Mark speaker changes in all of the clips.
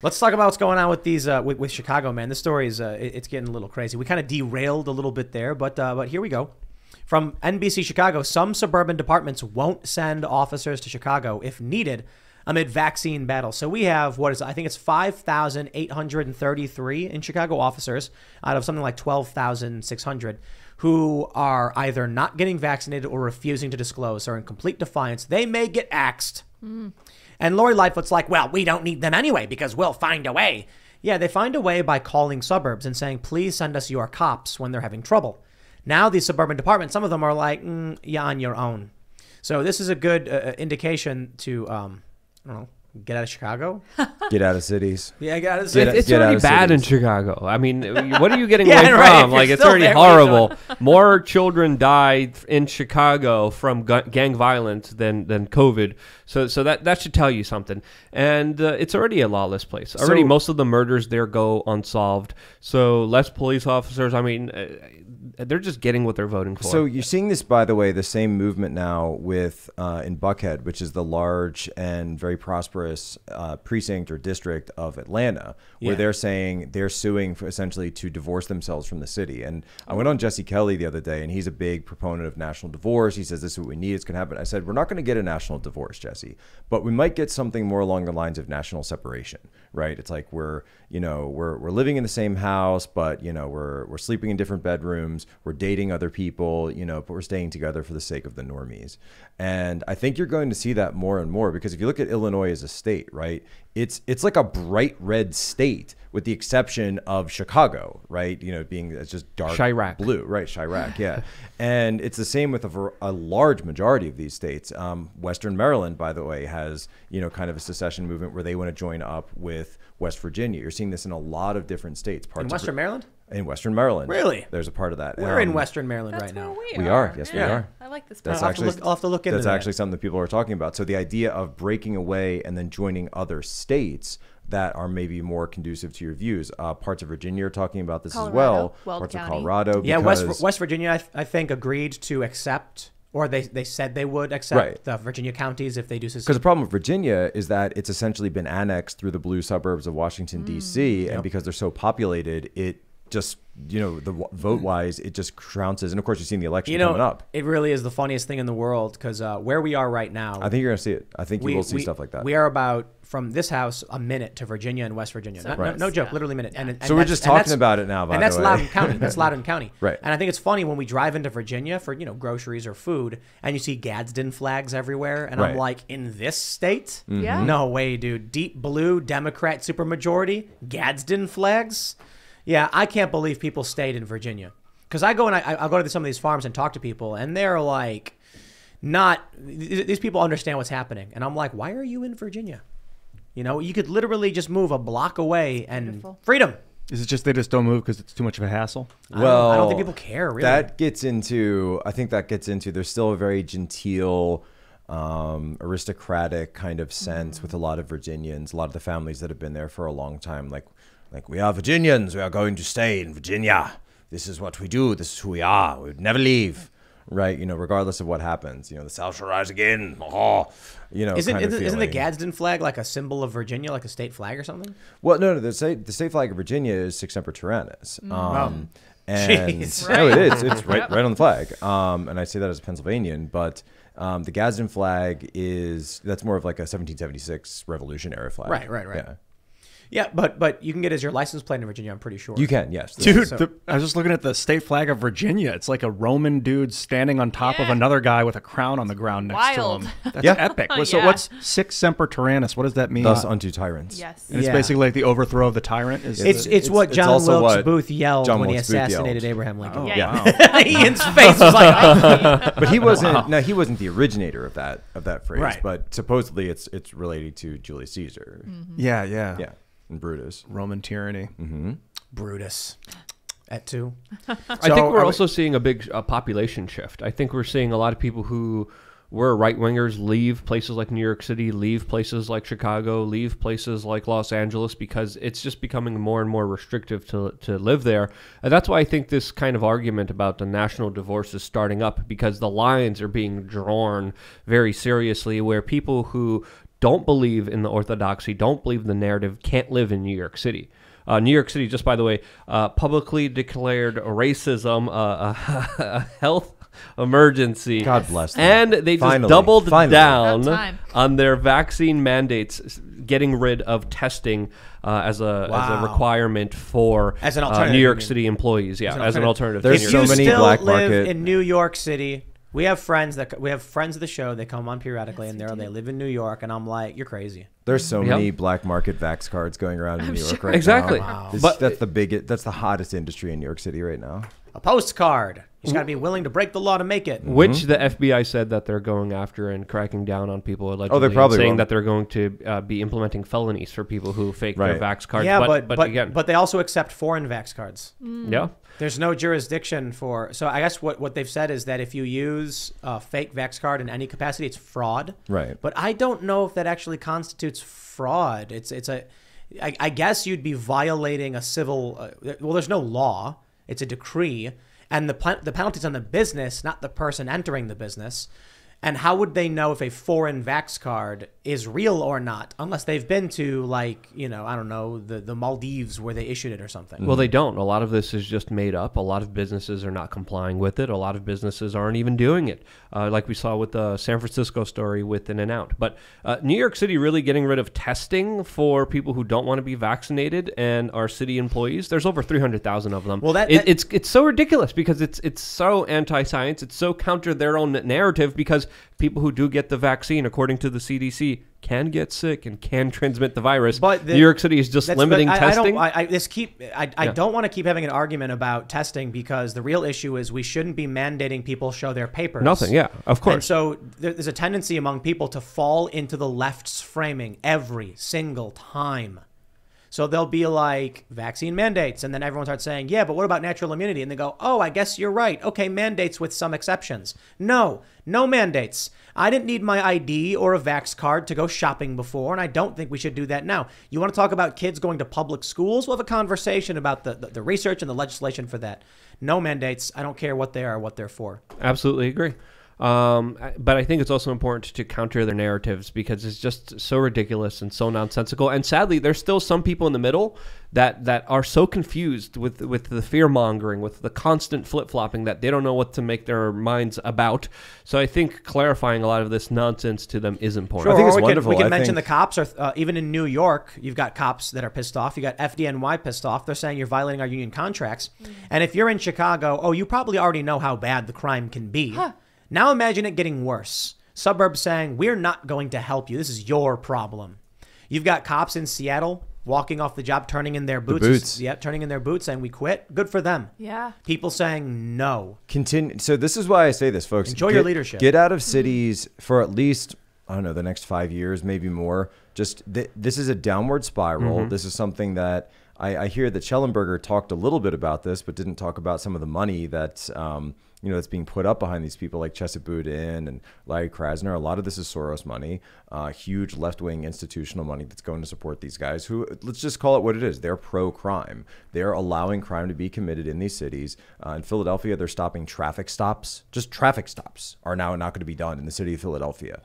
Speaker 1: Let's talk about what's going on with these with Chicago, man. This story is it's getting a little crazy. We kind of derailed a little bit there, but here we go. From NBC Chicago, some suburban departments won't send officers to Chicago if needed amid vaccine battle. So we have, I think it's 5,833 in Chicago officers out of something like 12,600 who are either not getting vaccinated or refusing to disclose or in complete defiance. They may get axed. And Lori Lightfoot's like, well, we don't need them anyway because we'll find a way. Yeah, they find a way by calling Suburbs and saying, please send us your cops when they're having trouble. Now these suburban departments, some of them are like, yeah, on your own. So this is a good indication to, I don't know, get out of Chicago.
Speaker 2: Get out of cities.
Speaker 1: Yeah, get out of cities.
Speaker 3: It's already bad in Chicago. I mean, what are you getting away
Speaker 1: right,
Speaker 3: from? Like, it's already horrible. More children died in Chicago from gang violence than COVID. So that should tell you something. And it's already a lawless place. Already, most of the murders there go unsolved. So less police officers. I mean, they're just getting what they're voting for.
Speaker 2: So you're seeing this, by the way, the same movement now with in Buckhead, which is the large and very prosperous precinct or district of Atlanta, where they're saying they're suing for essentially to divorce themselves from the city. And I went on Jesse Kelly the other day, and he's a big proponent of national divorce. He says this is what we need. It's going to happen. I said, we're not going to get a national divorce, Jesse, but we might get something more along the lines of national separation, right? It's like we're living in the same house, but we're sleeping in different bedrooms. We're dating other people, but we're staying together for the sake of the normies. And I think you're going to see that more and more, because if you look at Illinois as a state, right, it's like a bright red state with the exception of Chicago, right? Being it's just dark
Speaker 3: Chirac.
Speaker 2: Blue, right? Chirac, yeah. And it's the same with a large majority of these states. Western Maryland, by the way, has, kind of a secession movement where they want to join up with West Virginia. You're seeing this in a lot of different states.
Speaker 1: In Western Maryland?
Speaker 2: In Western Maryland.
Speaker 1: Really?
Speaker 2: There's a part of that.
Speaker 1: We're in Western Maryland right now.
Speaker 2: We are. Yes, we are.
Speaker 4: I like this.
Speaker 2: That's
Speaker 1: I'll have to look into that.
Speaker 2: That's actually something that people are talking about. So the idea of breaking away and then joining other states that are maybe more conducive to your views. Parts of Virginia are talking about this as well. Parts of Colorado.
Speaker 1: Yeah, West Virginia, I think, agreed to accept, or they said they would accept the Virginia counties if they do.
Speaker 2: Because the problem with Virginia is that it's essentially been annexed through the blue suburbs of Washington, D.C., and because they're so populated, it just, the vote-wise, it just trounces. And, of course, you've seen the election coming up.
Speaker 1: It really is the funniest thing in the world, because where we are right now...
Speaker 2: I think you're going to see it. I think you will see stuff like that.
Speaker 1: We are about, from this house, a minute to Virginia and West Virginia. No joke, literally a minute.
Speaker 2: Yeah. And so we're just talking about it now, by the way.
Speaker 1: And that's Loudoun County. That's Loudoun County.
Speaker 2: Right.
Speaker 1: And I think it's funny when we drive into Virginia for, groceries or food, and you see Gadsden flags everywhere, and I'm like, in this state?
Speaker 4: Yeah.
Speaker 1: No way, dude. Deep blue, Democrat supermajority, Gadsden flags? Yeah, I can't believe people stayed in Virginia, because I'll go to some of these farms and talk to people, and they're like, these people understand what's happening, and I'm like, why are you in Virginia? You could literally just move a block away and freedom.
Speaker 5: Is it just they just don't move because it's too much of a hassle?
Speaker 2: Well,
Speaker 1: I don't think people care, really.
Speaker 2: I think that gets into, there's still a very genteel, aristocratic kind of sense with a lot of Virginians, a lot of the families that have been there for a long time, like we are Virginians, we are going to stay in Virginia. This is what we do. This is who we are. We would never leave, right? Regardless of what happens. The South shall rise again.
Speaker 1: Isn't the Gadsden flag like a symbol of Virginia, like a state flag or something?
Speaker 2: Well, no. The state flag of Virginia is Sic Semper Tyrannis. And
Speaker 1: Jeez.
Speaker 2: No, it is. It's right on the flag. And I say that as a Pennsylvanian, but the Gadsden flag that's more of like a 1776 Revolution era flag.
Speaker 1: Right. Yeah. Yeah, but you can get it as your license plate in Virginia, I'm pretty sure.
Speaker 2: You can, yes.
Speaker 5: Dude, I was just looking at the state flag of Virginia. It's like a Roman dude standing on top of another guy with a crown on the ground next to him. That's epic. So what's Sic Semper Tyrannis? What does that mean?
Speaker 2: Thus unto tyrants.
Speaker 4: Yes.
Speaker 5: And it's basically like the overthrow of the tyrant?
Speaker 1: It's what John Wilkes Booth yelled when he assassinated Abraham Lincoln.
Speaker 4: Oh,
Speaker 2: yeah.
Speaker 4: Wow.
Speaker 1: Ian's face was like,
Speaker 2: but he wasn't. No, he wasn't the originator of that phrase.
Speaker 1: Right.
Speaker 2: But supposedly it's related to Julius Caesar.
Speaker 5: Yeah.
Speaker 2: And Brutus.
Speaker 5: Roman tyranny.
Speaker 1: Brutus. At 2.
Speaker 3: I think we're also seeing a big population shift. I think we're seeing a lot of people who were right-wingers leave places like New York City, leave places like Chicago, leave places like Los Angeles, because it's just becoming more and more restrictive to live there. And that's why I think this kind of argument about the national divorce is starting up, because the lines are being drawn very seriously, where people who don't believe in the orthodoxy, don't believe in the narrative, can't live in New York City. New York City, just by the way, publicly declared racism a health emergency.
Speaker 2: God bless them.
Speaker 3: And they just doubled down on their vaccine mandates, getting rid of testing as a requirement for New York City employees. Yeah, as an alternative.
Speaker 2: There's so many black market.
Speaker 1: Live in New York City. We have friends of the show. They come on periodically, and they live in New York. And I'm like, you're crazy.
Speaker 2: There's so many black market vax cards going around in New York right
Speaker 3: exactly.
Speaker 2: now. Exactly. Wow. That's the biggest. That's the hottest industry in New York City right now.
Speaker 1: A postcard. You just got to be willing to break the law to make it.
Speaker 3: Which the FBI said that they're going after and cracking down on people allegedly.
Speaker 2: Oh, they're probably
Speaker 3: saying that they're going to be implementing felonies for people who fake their vax cards.
Speaker 1: Yeah, but they also accept foreign vax cards.
Speaker 3: Yeah.
Speaker 1: There's no jurisdiction for. So I guess what they've said is that if you use a fake vax card in any capacity, it's fraud.
Speaker 2: Right.
Speaker 1: But I don't know if that actually constitutes fraud. I guess you'd be violating a civil. Well, there's no law. It's a decree. And the penalty's on the business, not the person entering the business. And how would they know if a foreign vax card is real or not, unless they've been to, like, I don't know, the Maldives where they issued it or something?
Speaker 3: Well, they don't. A lot of this is just made up. A lot of businesses are not complying with it. A lot of businesses aren't even doing it, like we saw with the San Francisco story with In-N-Out. But New York City really getting rid of testing for people who don't want to be vaccinated and are city employees. There's over 300,000 of them. Well, it's so ridiculous because it's so anti-science. It's so counter their own narrative because people who do get the vaccine, according to the CDC, can get sick and can transmit the virus. But New York City is just limiting testing.
Speaker 1: I don't want to keep having an argument about testing because the real issue is we shouldn't be mandating people show their papers.
Speaker 3: Nothing, yeah, of course.
Speaker 1: And so there's a tendency among people to fall into the left's framing every single time. So they'll be like, vaccine mandates. And then everyone starts saying, yeah, but what about natural immunity? And they go, oh, I guess you're right. Okay, mandates with some exceptions. No mandates. I didn't need my ID or a vax card to go shopping before, and I don't think we should do that now. You want to talk about kids going to public schools? We'll have a conversation about the research and the legislation for that. No mandates. I don't care what they are, what they're for.
Speaker 3: Absolutely agree. But I think it's also important to counter their narratives because it's just so ridiculous and so nonsensical. And sadly, there's still some people in the middle that are so confused with the fear mongering, with the constant flip flopping that they don't know what to make their minds about. So I think clarifying a lot of this nonsense to them is important.
Speaker 1: Sure,
Speaker 2: I think it's wonderful.
Speaker 1: We can mention the cops, or even in New York, you've got cops that are pissed off. You got FDNY pissed off. They're saying you're violating our union contracts. And if you're in Chicago, you probably already know how bad the crime can be. Huh. Now imagine it getting worse. Suburbs saying, we're not going to help you. This is your problem. You've got cops in Seattle walking off the job, turning in their boots. Turning in their boots, saying we quit. Good for them.
Speaker 4: Yeah.
Speaker 1: People saying no.
Speaker 2: Continue. So this is why I say this, folks.
Speaker 1: Enjoy your leadership.
Speaker 2: Get out of cities for at least, I don't know, the next 5 years, maybe more. Just this is a downward spiral. This is something that I hear that Schellenberger talked a little bit about this, but didn't talk about some of the money that's that's being put up behind these people like Chesa Boudin and Larry Krasner. A lot of this is Soros money, huge left-wing institutional money that's going to support these guys who, let's just call it what it is. They're pro-crime. They're allowing crime to be committed in these cities. In Philadelphia, they're stopping traffic stops. Just traffic stops are now not going to be done in the city of Philadelphia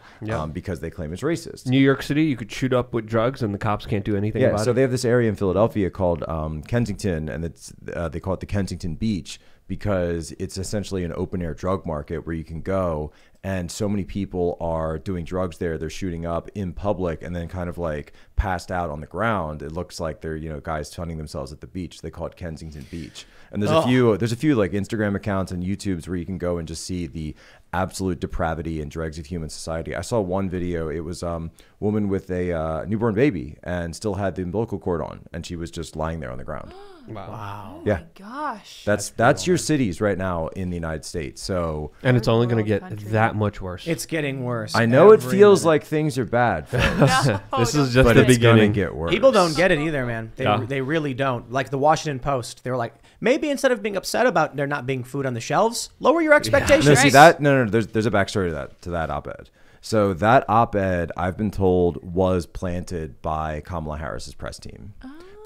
Speaker 2: because they claim it's racist.
Speaker 3: New York City, you could shoot up with drugs and the cops can't do anything about it.
Speaker 2: So they have this area in Philadelphia called Kensington, and they call it the Kensington Beach, because it's essentially an open-air drug market where you can go, and so many people are doing drugs there. They're shooting up in public and then kind of like passed out on the ground. It looks like they're guys sunning themselves at the beach. They call it Kensington Beach. And there's a few like Instagram accounts and YouTubes where you can go and just see the absolute depravity and dregs of human society. I saw one video. It was a woman with a newborn baby and still had the umbilical cord on, and she was just lying there on the ground.
Speaker 1: Wow.
Speaker 4: Oh my gosh.
Speaker 2: That's your cities right now in the United States. So,
Speaker 3: and it's only going to get that much worse.
Speaker 1: It's getting worse.
Speaker 2: I know it feels like things are bad, folks.
Speaker 3: This is just
Speaker 2: but
Speaker 3: the
Speaker 2: it's
Speaker 3: beginning.
Speaker 2: Gonna get worse.
Speaker 1: People don't get it either, man. They really don't. Like the Washington Post, they were like, maybe instead of being upset about there not being food on the shelves, lower your expectations.
Speaker 2: No, see that? No. There's a backstory to that op-ed. So that op-ed, I've been told, was planted by Kamala Harris's press team.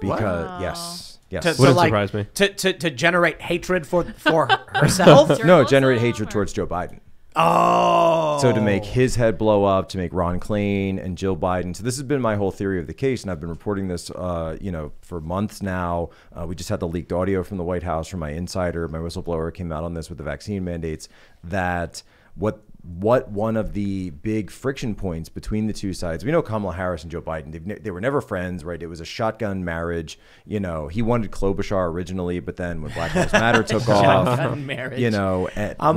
Speaker 2: Because yes.
Speaker 3: Wouldn't surprise me.
Speaker 1: To generate hatred for herself?
Speaker 2: No, generate hatred towards Joe Biden.
Speaker 1: Oh.
Speaker 2: So to make his head blow up, to make Ron Klain and Jill Biden. So this has been my whole theory of the case, and I've been reporting this, for months now. We just had the leaked audio from the White House from my insider. My whistleblower came out on this with the vaccine mandates, that what one of the big friction points between the two sides. We know Kamala Harris and Joe Biden, they were never friends, right? It was a shotgun marriage. He wanted Klobuchar originally, but then when Black Lives Matter took off,
Speaker 1: Shotgun marriage.
Speaker 2: and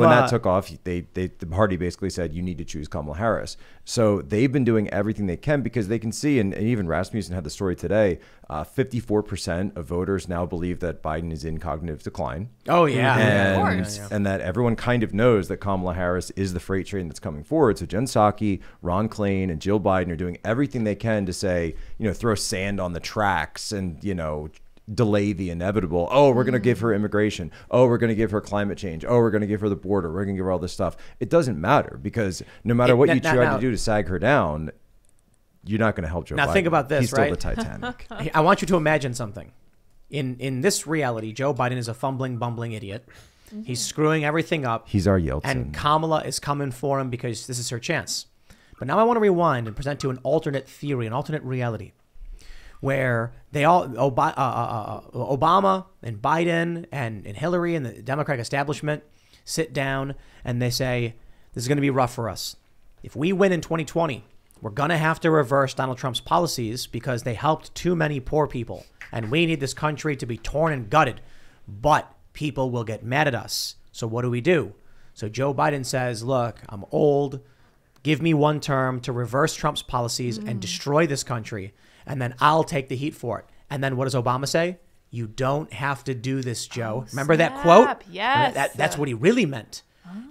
Speaker 2: when that took off, the party basically said, you need to choose Kamala Harris. So they've been doing everything they can because they can see, and even Rasmussen had the story today, 54% of voters now believe that Biden is in cognitive decline.
Speaker 1: Oh, yeah.
Speaker 2: And that everyone kind of knows that Kamala Harris is the freight train that's coming forward. So Jen Psaki, Ron Klain, and Jill Biden are doing everything they can to say, throw sand on the tracks and, delay the inevitable. Oh, we're going to give her immigration. Oh, we're going to give her climate change. Oh, we're going to give her the border. We're going to give her all this stuff. It doesn't matter because no matter what you try to do to sag her down, you're not going to help Joe Biden.
Speaker 1: Now think about this,
Speaker 2: He's still
Speaker 1: right?
Speaker 2: the Titanic.
Speaker 1: I want you to imagine something. In this reality, Joe Biden is a fumbling, bumbling idiot. Mm-hmm. He's screwing everything up.
Speaker 2: He's our Yeltsin.
Speaker 1: And Kamala is coming for him because this is her chance. But now I want to rewind and present to an alternate theory, an alternate reality, where they all, Obama and Biden and Hillary and the Democratic establishment sit down and they say, this is going to be rough for us. If we win in 2020, we're going to have to reverse Donald Trump's policies because they helped too many poor people. And we need this country to be torn and gutted. But people will get mad at us. So what do? So Joe Biden says, look, I'm old. Give me one term to reverse Trump's policies and destroy this country. And then I'll take the heat for it. And then what does Obama say? You don't have to do this, Joe. Remember that quote?
Speaker 4: Yes.
Speaker 1: That's what he really meant.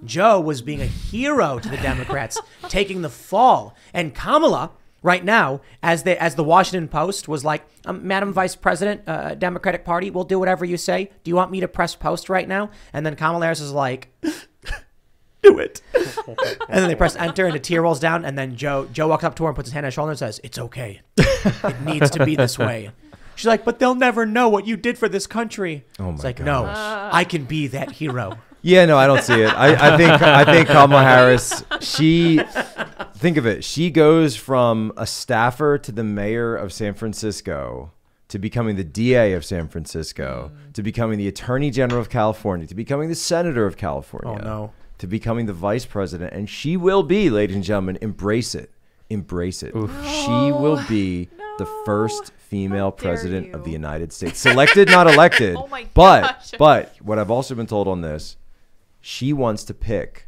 Speaker 1: Joe was being a hero to the Democrats, taking the fall. And Kamala, right now, as the Washington Post was like, Madam Vice President, Democratic Party, we'll do whatever you say. Do you want me to press post right now? And then Kamala Harris is like, do it. And then they press enter and a tear rolls down. And then Joe walks up to her and puts his hand on her shoulder and says, it's okay. It needs to be this way. She's like, but they'll never know what you did for this country.
Speaker 2: Oh my
Speaker 1: It's like,
Speaker 2: gosh.
Speaker 1: no, I can be that hero.
Speaker 2: Yeah, no, I don't see it. I think Kamala Harris, think of it. She goes from a staffer to the mayor of San Francisco to becoming the DA of San Francisco to becoming the Attorney General of California to becoming the Senator of California.
Speaker 1: Oh, no.
Speaker 2: To becoming the Vice President. And she will be, ladies and gentlemen, embrace it. Embrace it.
Speaker 3: Oof.
Speaker 2: She will be the first female president of the United States. Selected, not elected.
Speaker 4: Oh my
Speaker 2: but
Speaker 4: gosh.
Speaker 2: what I've also been told on this, she wants to pick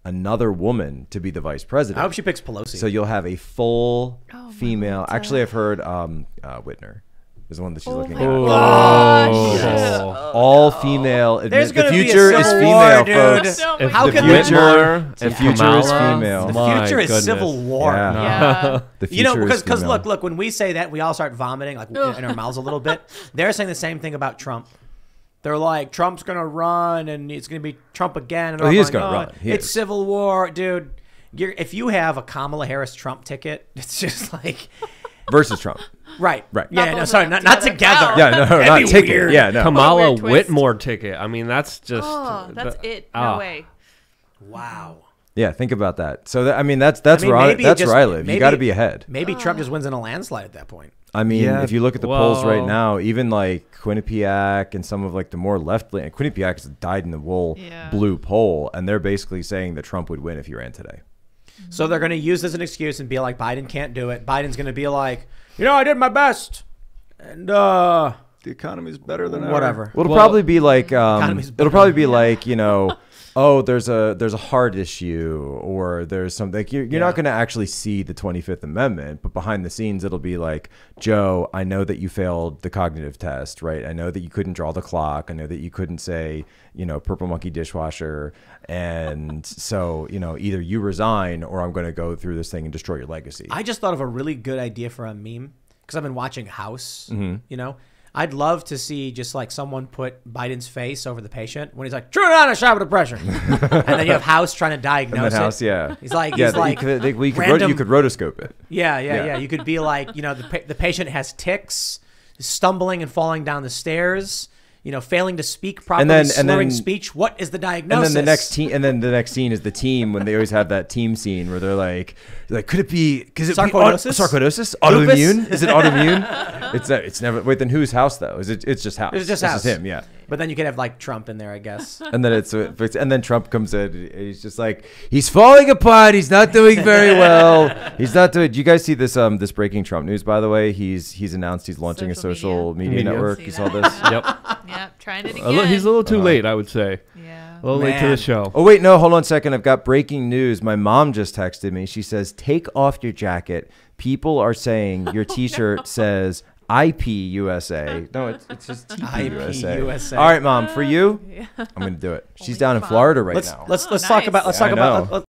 Speaker 2: another woman to be the vice president.
Speaker 1: I hope she picks Pelosi.
Speaker 2: So you'll have a full female.
Speaker 4: God.
Speaker 2: Actually, I've heard Whitner is the one that she's looking at.
Speaker 4: Gosh.
Speaker 2: Yes. All female.
Speaker 1: There's
Speaker 2: The
Speaker 1: gonna be a
Speaker 2: future is
Speaker 1: civil
Speaker 2: female,
Speaker 1: war, dude.
Speaker 2: folks.
Speaker 4: Oh my
Speaker 3: If
Speaker 1: How
Speaker 3: the
Speaker 1: can
Speaker 3: future,
Speaker 2: the
Speaker 3: if
Speaker 2: future is
Speaker 3: Kamala,
Speaker 2: female.
Speaker 1: The
Speaker 3: my
Speaker 1: future is
Speaker 3: goodness.
Speaker 1: civil war.
Speaker 2: Yeah.
Speaker 4: Yeah.
Speaker 2: The future is
Speaker 1: because
Speaker 2: female.
Speaker 1: look, when we say that, we all start vomiting like in our mouths a little bit. They're saying the same thing about Trump. They're like, Trump's going to run and it's going to be Trump again. And
Speaker 2: Oh, he is
Speaker 1: going
Speaker 2: gonna run. He
Speaker 1: It's
Speaker 2: is.
Speaker 1: civil war, dude. If you have a Kamala Harris Trump ticket, it's just like
Speaker 2: Versus Trump.
Speaker 1: right.
Speaker 2: Right.
Speaker 1: Yeah,
Speaker 4: Not
Speaker 1: no,
Speaker 4: both
Speaker 1: sorry,
Speaker 4: of
Speaker 1: not
Speaker 4: them
Speaker 1: together.
Speaker 4: together.
Speaker 2: Yeah, no,
Speaker 1: That'd
Speaker 2: not
Speaker 1: be
Speaker 2: ticket.
Speaker 1: weird.
Speaker 2: Yeah, no.
Speaker 3: Kamala
Speaker 4: Weird twist.
Speaker 3: Whitmore ticket. I mean, that's just.
Speaker 4: Oh, that's it. No
Speaker 3: ah.
Speaker 4: way.
Speaker 1: Wow.
Speaker 2: Yeah, think about that. So that's
Speaker 1: mean,
Speaker 2: where I,
Speaker 1: maybe it
Speaker 2: that's
Speaker 1: just-
Speaker 2: where I live. You
Speaker 1: maybe-
Speaker 2: got to be ahead.
Speaker 1: Maybe Trump just wins in a landslide at that point.
Speaker 2: I mean,
Speaker 5: Yeah.
Speaker 2: if you look at the polls right
Speaker 3: Well-
Speaker 2: now, even like Quinnipiac and some of like the more left leaning, Quinnipiac is a dyed-in-the-wool
Speaker 4: Yeah.
Speaker 2: blue poll, and they're basically saying that Trump would win if he ran today.
Speaker 1: So they're going to use this as an excuse and be like, Biden can't do it. Biden's going to be like, I did my best. And
Speaker 5: The economy's better than
Speaker 1: whatever.
Speaker 2: Well, it'll
Speaker 3: Well,
Speaker 2: probably be like
Speaker 1: economy's better.
Speaker 2: it'll probably be like oh, there's a heart issue, or there's something. Like you're not going to actually see the 25th Amendment, but behind the scenes, it'll be like, Joe, I know that you failed the cognitive test, right? I know that you couldn't draw the clock. I know that you couldn't say, purple monkey dishwasher. And so, either you resign or I'm going to go through this thing and destroy your legacy.
Speaker 1: I just thought of a really good idea for a meme because I've been watching House,
Speaker 2: Mm-hmm.
Speaker 1: I'd love to see just like someone put Biden's face over the patient when he's like, true on a shot with depression. And then you have House trying to
Speaker 2: And
Speaker 1: diagnose
Speaker 2: then House,
Speaker 1: it.
Speaker 2: yeah.
Speaker 1: He's like,
Speaker 2: Yeah,
Speaker 1: he's like,
Speaker 2: you could rotoscope it.
Speaker 1: yeah. You could be like, the patient has tics, is stumbling and falling down the stairs. failing to speak properly, slurring speech. What is the diagnosis?
Speaker 2: And then the next scene is the team, when they always have that team scene where they're like, could it be sarcoidosis? Autoimmune? Is it autoimmune? It's never. Wait, then whose house though? It's just House.
Speaker 1: It's just House.
Speaker 2: Him, yeah.
Speaker 1: But then you could have like Trump in there, I guess.
Speaker 2: And then Trump comes in. And he's just like, he's falling apart. He's not doing very well. He's not doing. Do you guys see this this breaking Trump news? By the way, he's announced he's launching a social media network. You saw this?
Speaker 4: Yep, trying it again.
Speaker 3: He's a little too late, I would say.
Speaker 4: Yeah.
Speaker 3: A little late to the show.
Speaker 2: Oh wait, no, hold on a second. I've got breaking news. My mom just texted me. She says, "Take off your jacket. People are saying your T-shirt says." IP USA. No, it's just TP USA. All right, Mom, for you, I'm gonna do it. She's down in Florida right now.
Speaker 1: Let's talk about